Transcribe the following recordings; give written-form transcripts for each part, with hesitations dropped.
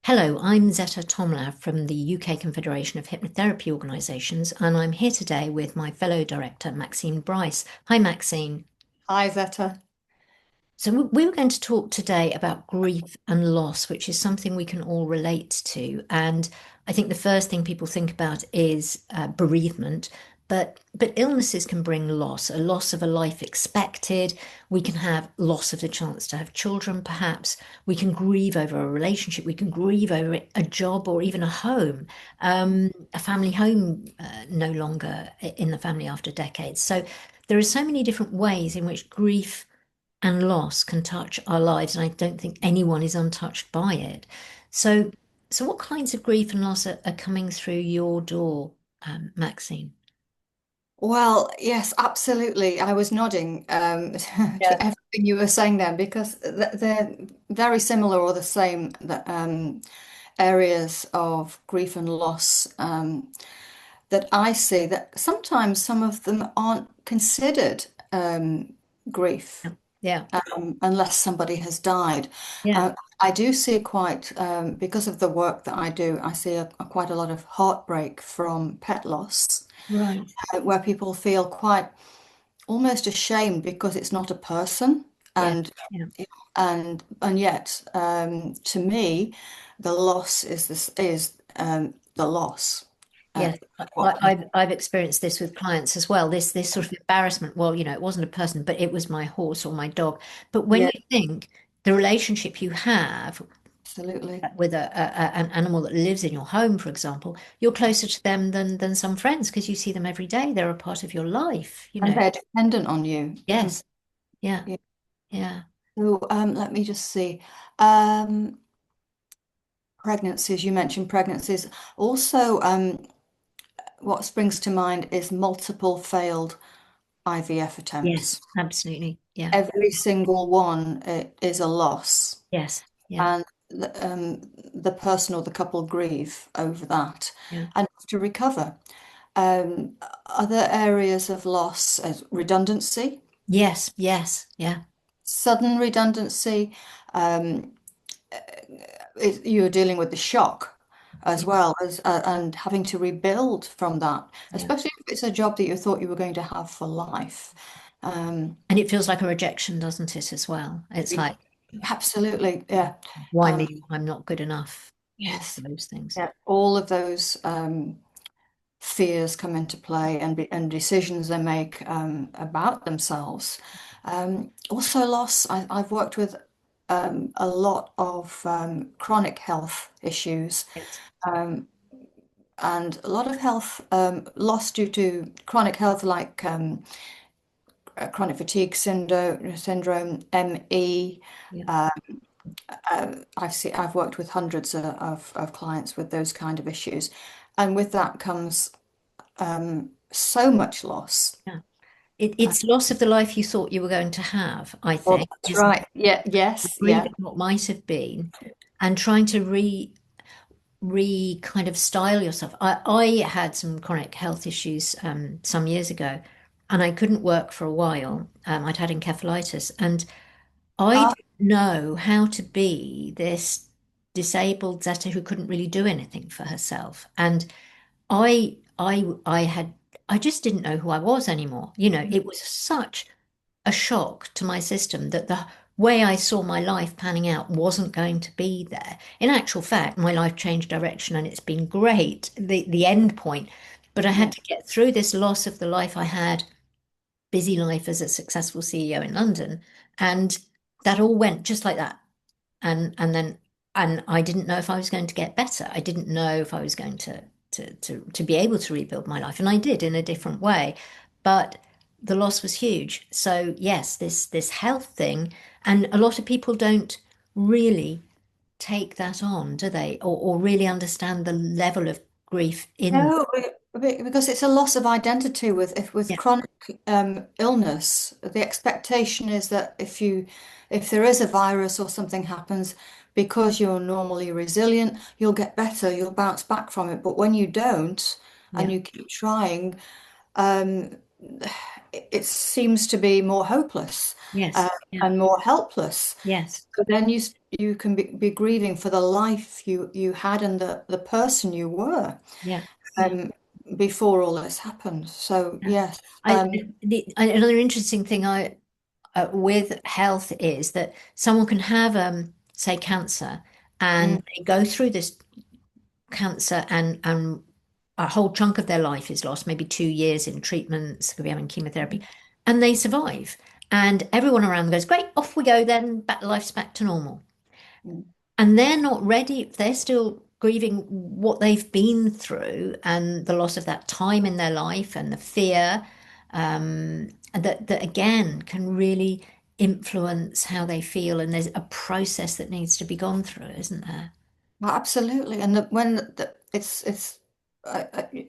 Hello, I'm Zetta Thomelin from the UK Confederation of Hypnotherapy Organisations, and I'm here today with my fellow director, Maxine Bryce. Hi, Maxine. Hi, Zetta. So, we were going to talk today about grief and loss, which is something we can all relate to. And I think the first thing people think about is bereavement, but illnesses can bring loss, a loss of a life expected. We can have loss of the chance to have children, perhaps. We can grieve over a relationship. We can grieve over a job or even a home, a family home no longer in the family after decades. So there are so many different ways in which grief and loss can touch our lives, and I don't think anyone is untouched by it. So, so what kinds of grief and loss are coming through your door, Maxine? Well, yes, absolutely. I was nodding to Yeah. everything you were saying then because they're very similar or the same areas of grief and loss that I see that sometimes some of them aren't considered grief. Yeah, Unless somebody has died. yeah, I do see quite, because of the work that I do, I see quite a lot of heartbreak from pet loss, right. where people feel quite almost ashamed because it's not a person, Yeah, and yeah, and yet, to me, the loss is the loss. Uh, yes. what? I've experienced this with clients as well. This sort of embarrassment. Well, it wasn't a person, but it was my horse or my dog. But when Yeah, you think the relationship you have absolutely. with an animal that lives in your home, for example, you're closer to them than some friends because you see them every day. They're a part of your life, And they're dependent on you. Yes, yeah, Yeah. yeah. So, let me just see. Um, Pregnancies, you mentioned pregnancies. Also, what springs to mind is multiple failed IVF Yes, attempts. absolutely. Yeah. Every single one is a loss, Yes. Yeah. and the person or the couple grieve over that Yeah. and have to recover. Other areas of loss, redundancy, Yes. Yes. Yeah. sudden redundancy. Um, you're dealing with the shock as Yeah. well as and having to rebuild from that, Yeah. especially if it's a job that you thought you were going to have for life. Um, And it feels like a rejection, doesn't it, as well? It's like, Absolutely, yeah. why Um, me? I'm not good enough. All yes, those things. yeah. All of those fears come into play and decisions they make about themselves. Also, loss. I've worked with a lot of chronic health issues. Yes. Um, and a lot of health loss due to chronic health, like chronic fatigue syndrome, ME. Yeah. Uh, I've worked with hundreds of clients with those kind of issues, and with that comes so much loss. Yeah. It's loss of the life you thought you were going to have, I Well, think, that's isn't right. Yeah, yes, yeah. grieving what might have been and trying to re kind of style yourself. I had some chronic health issues some years ago, and I couldn't work for a while. I'd had encephalitis, and I Ah, didn't know how to be this disabled Zeta who couldn't really do anything for herself. And I had I just didn't know who I was anymore. It was such a shock to my system that the way I saw my life panning out wasn't going to be there. In actual fact, my life changed direction and it's been great, the end point. But I had yeah. to get through this loss of the life I had, busy life as a successful CEO in London, and that all went just like that. And I didn't know if I was going to get better. I didn't know if I was going to be able to rebuild my life. And I did in a different way. But the loss was huge. So yes, this health thing, and a lot of people don't really take that on, do they? Or really understand the level of grief in. No, because it's a loss of identity with if with Yeah, chronic illness. The expectation is that if there is a virus or something happens, because you're normally resilient, you'll get better, you'll bounce back from it. But when you don't, and yeah, you keep trying, um, it seems to be more hopeless Yes. uh, Yeah. and more helpless. Yes. So then you can be grieving for the life you had and the person you were Yeah. Yeah. um, before all this happened. So Yeah. yes, Another interesting thing with health is that someone can have, say, cancer, mm, and they go through this cancer, and a whole chunk of their life is lost, maybe 2 years in treatments, could be having chemotherapy, and they survive. And everyone around them goes, great, off we go then, back life's back to normal. mm. And they're not ready, they're still grieving what they've been through and the loss of that time in their life and the fear, that again can really influence how they feel. And there's a process that needs to be gone through, isn't there? Well, absolutely. And it's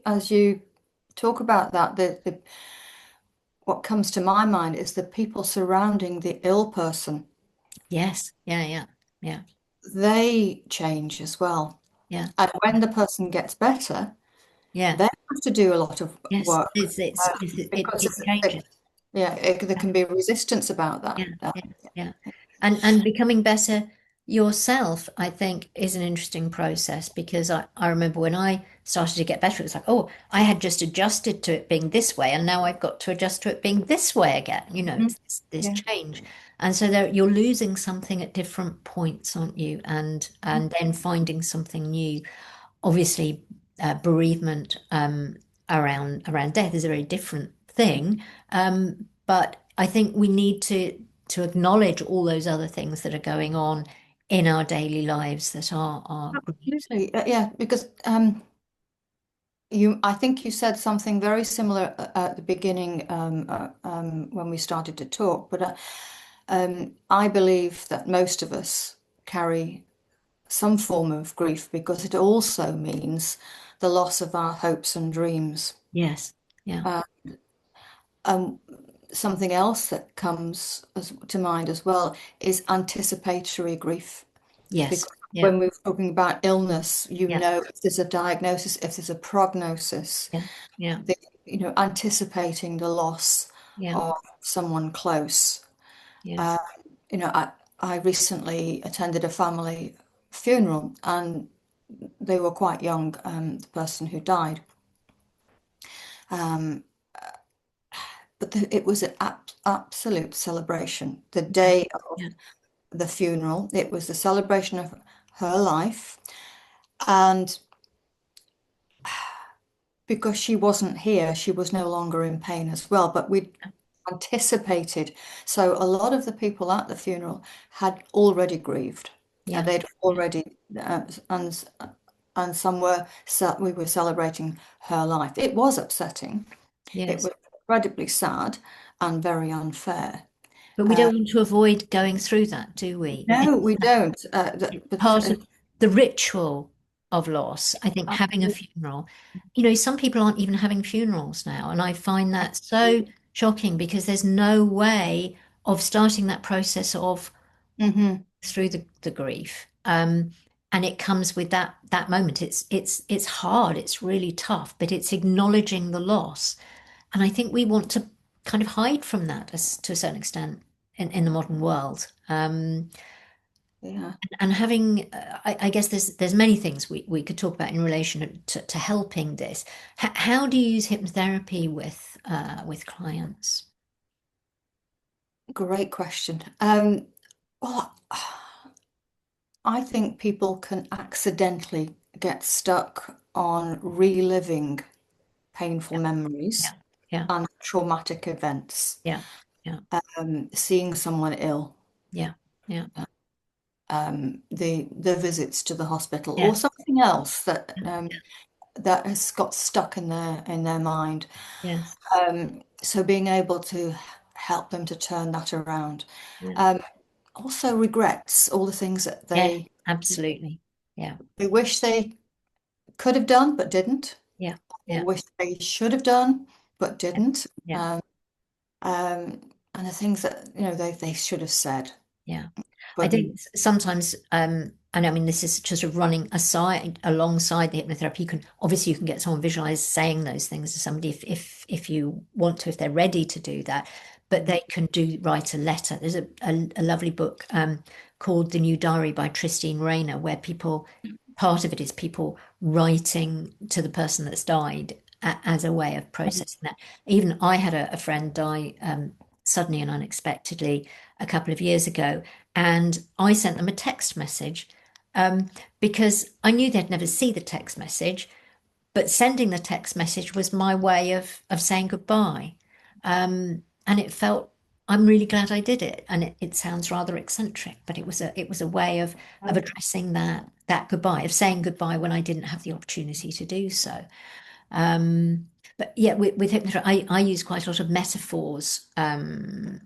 as you talk about that, the what comes to my mind is the people surrounding the ill person. Yes. Yeah. Yeah. Yeah. They change as well. Yeah. And when the person gets better, Yeah. they have to do a lot of Yes. work because It changes. yeah, there can be resistance about that. Yeah, yeah, yeah. And becoming better yourself, I think, is an interesting process, because I remember when I started to get better, it was like, oh, I had just adjusted to it being this way, and now I've got to adjust to it being this way again. Mhm. It's this Yeah. change. And so there you're losing something at different points, aren't you? And then finding something new. Obviously, bereavement, around death is a very different thing. But I think we need to acknowledge all those other things that are going on in our daily lives that are grief. Absolutely. Yeah, because I think you said something very similar at the beginning when we started to talk, but I believe that most of us carry some form of grief because it also means the loss of our hopes and dreams. Yes. Yeah. Uh, um, Something else that comes to mind as well is anticipatory grief. Yes. Because Yeah. when we're talking about illness, Yeah. if there's a diagnosis, if there's a prognosis, Yeah. Yeah. the, anticipating the loss Yeah. of someone close. Uh, Yes. I recently attended a family funeral and they were quite young, the person who died. Um, but it was an absolute celebration. The Yeah. day of Yeah. the funeral, it was the celebration of her life. And because she wasn't here, she was no longer in pain as well. But we anticipated. So a lot of the people at the funeral had already grieved. Yeah. They'd Yeah. already, and some were, we were celebrating her life. It was upsetting. It Yes. was incredibly sad and very unfair. But we Uh, don't want to avoid going through that, do we? no, we don't. It's But part of the ritual of loss. I think having a absolutely, funeral, some people aren't even having funerals now. And I find that so absolutely. shocking, because there's no way of starting that process of Hmm. through the grief. And it comes with that moment. It's hard, it's really tough, but it's acknowledging the loss. And I think we want to kind of hide from that, to a certain extent, in the modern world. Yeah. And having, I guess there's many things we could talk about in relation to helping this. How do you use hypnotherapy with clients? Great question. Well, I think people can accidentally get stuck on reliving painful Yeah, memories yeah, yeah, and traumatic events, yeah, yeah, seeing someone ill, yeah, yeah, the visits to the hospital, or yes, something else that yeah, that has got stuck in their mind. yes, So being able to help them to turn that around. yeah, Um, Also regrets, all the things that yeah, absolutely, yeah, they wish they could have done but didn't, yeah, or yeah, wish they should have done but yeah, didn't. yeah, And the things that they should have said yeah. I but think sometimes. and I mean, this is just sort of running aside alongside the hypnotherapy. You can obviously you can get someone visualize saying those things to somebody if you want to, if they're ready to do that. But they can do write a letter. There's a lovely book called The New Diary by Christine Rayner, where people part of it is people writing to the person that's died as a way of processing that. Even I had a friend die suddenly and unexpectedly a couple of years ago, and I sent them a text message because I knew they'd never see the text message, but sending the text message was my way of saying goodbye. And it felt, I'm really glad I did it. And it sounds rather eccentric, but it was a way of addressing that goodbye, of saying goodbye when I didn't have the opportunity to do so. Um, but yeah, with hypnotherapy, I use quite a lot of metaphors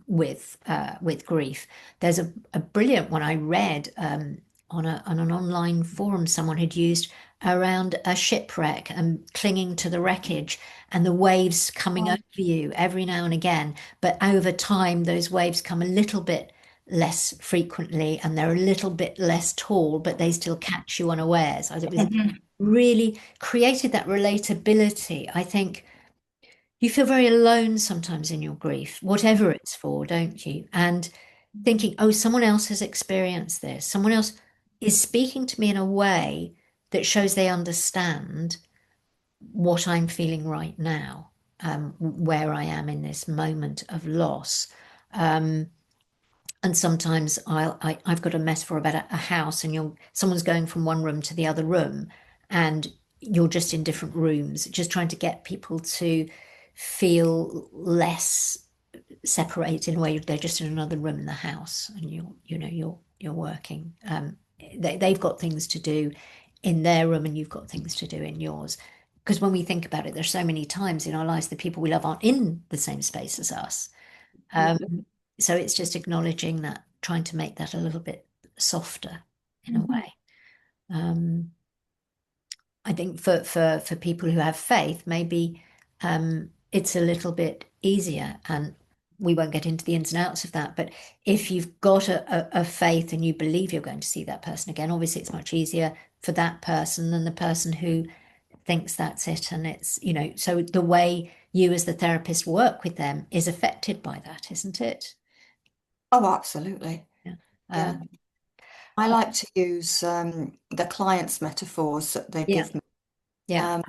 with grief. There's a brilliant one I read on an online forum someone had used around a shipwreck and clinging to the wreckage and the waves coming over Oh, you every now and again. But over time, those waves come a little bit less frequently and they're a little bit less tall, but they still catch you unawares. It was mhm. really created that relatability. I think you feel very alone sometimes in your grief, whatever it's for, don't you? And thinking, oh, someone else has experienced this. Someone else is speaking to me in a way that shows they understand what I'm feeling right now, where I am in this moment of loss. Um, and sometimes I've got a metaphor about a house, and someone's going from one room to the other room, and you're just in different rooms, just trying to get people to feel less separated in a way they're just in another room in the house, and you're working. They've got things to do in their room, and you've got things to do in yours. Because when we think about it, there's so many times in our lives the people we love aren't in the same space as us. Absolutely. So it's just acknowledging that, trying to make that a little bit softer in a Mhm. way. Um, I think for people who have faith, maybe it's a little bit easier, and we won't get into the ins and outs of that. But if you've got a faith and you believe you're going to see that person again, obviously it's much easier for that person than the person who thinks that's it. And so the way you as the therapist work with them is affected by that, isn't it? Oh, absolutely. Yeah. Yeah. Um, I like to use the client's metaphors that they yeah, give me. yeah, Um,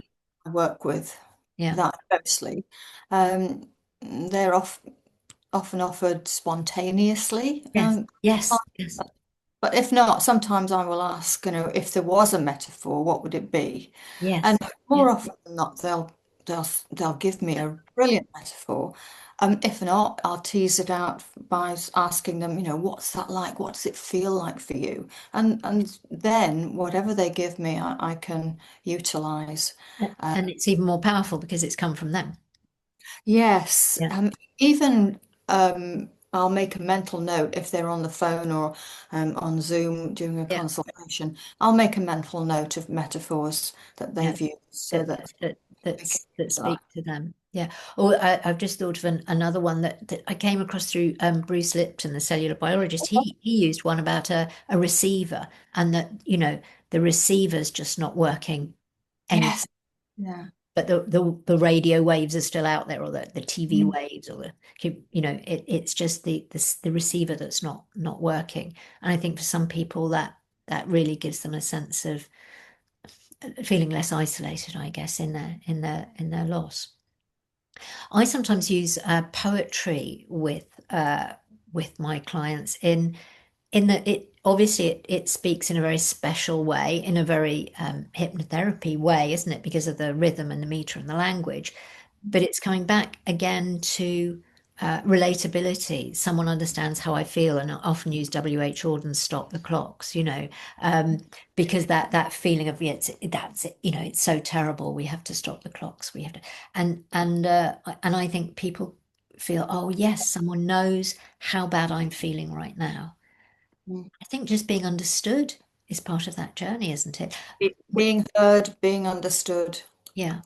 I work with yeah. that closely. Um, they're often offered spontaneously. Yes, yes, yes, But if not, sometimes I will ask, if there was a metaphor, what would it be? And yes. Yeah. more often than not, they'll give me a brilliant metaphor. If not, I'll tease it out by asking them, what's that like? What does it feel like for you? And then whatever they give me, I can utilize. Uh, And it's even more powerful because it's come from them. yes, Yeah, even I'll make a mental note if they're on the phone or on Zoom during a yeah, consultation. I'll make a mental note of metaphors that yeah. they've used so That that we can that use that. speak to them. Yeah. Or I've just thought of another one that I came across through Bruce Lipton, the cellular biologist. He used one about a receiver, and that the receiver's just not working any, Yes. Yeah. but the radio waves are still out there, or the TV Mm. waves, or it's just the receiver that's not working. And I think for some people that really gives them a sense of feeling less isolated, I guess, in their loss. I sometimes use poetry with my clients in that it obviously it speaks in a very special way, in a very hypnotherapy way, isn't it? Because of the rhythm and the meter and the language. But it's coming back again to relatability. Someone understands how I feel, and I often use W.H. Auden's "Stop the Clocks," um, because that feeling of, yeah, that's it, it's so terrible. We have to stop the clocks. We have to, and I think people feel, oh yes, someone knows how bad I'm feeling right now. Mm. I think just being understood is part of that journey, isn't it? Being heard, being understood. Yeah.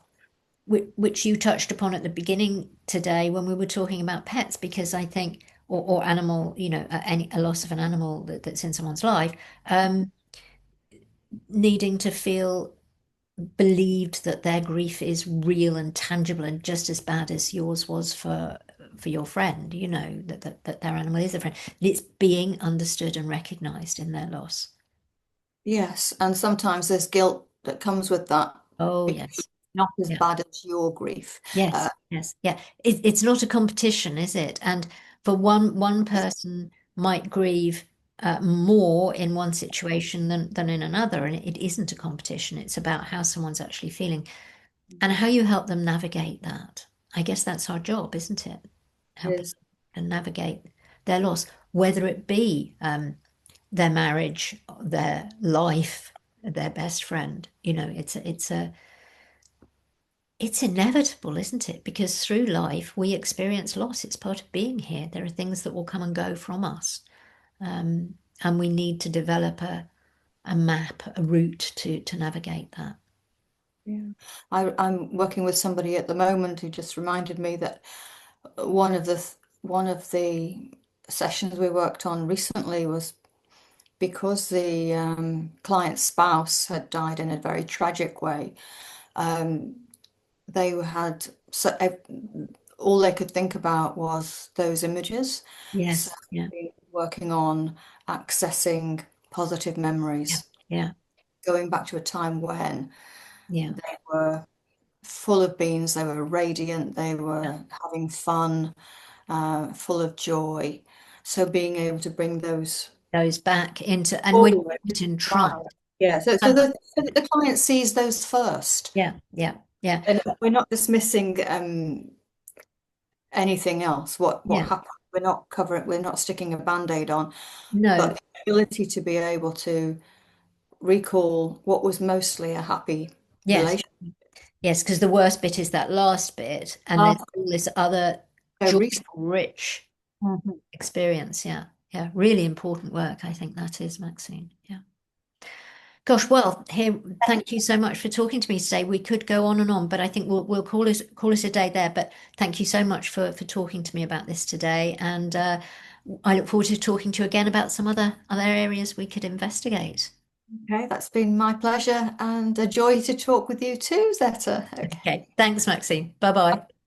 Which you touched upon at the beginning today when we were talking about pets, because I think, or animal, a loss of an animal that's in someone's life. needing to feel believed that their grief is real and tangible and just as bad as yours was for your friend, you know, that their animal is a friend. It's being understood and recognized in their loss. Yes, and sometimes there's guilt that comes with that Oh, because yes. it's not as Yeah. bad as your grief. Yes. Yes. Yeah. It's not a competition, is it? And for one person might grieve more in one situation than in another, and it isn't a competition. It's about how someone's actually feeling and how you help them navigate that. I guess that's our job, isn't it? Helping Is them navigate their loss, whether it be their marriage, their life, their best friend. You know, it's inevitable, isn't it? Because through life we experience loss. It's part of being here. There are things that will come and go from us, and we need to develop a map, a route to navigate that. Yeah. I'm working with somebody at the moment who just reminded me that one of the sessions we worked on recently was because the client's spouse had died in a very tragic way. Um, they had so all they could think about was those images. So Yes. Yeah. working on accessing positive Yeah. memories, Yeah. going back to a time when Yeah. they were full of beans, they were radiant, they Yeah. were having fun, full of joy. So being able to bring those Goes back into, and when forward. you do it in Right. trust. Yeah. So, so Um, the, so that the client sees those first. yeah. Yeah. Yeah. And we're not dismissing anything else. What Yeah. happened? We're not sticking a band-aid on, but No. the ability to be able to recall what was mostly a happy Yes. relationship. Yes, because the worst bit is that last bit, and there's all this other joyful, rich Mhm. experience. Yeah. Yeah. Really important work. I think that is, Maxine. Yeah. Gosh, well, here, thank you so much for talking to me today. We could go on and on, but I think we'll call it a day there. But thank you so much for talking to me about this today, and I look forward to talking to you again about some other areas we could investigate. Okay, that's been my pleasure and a joy to talk with you too, Zetta. Okay. Okay, thanks, Maxine. Bye bye.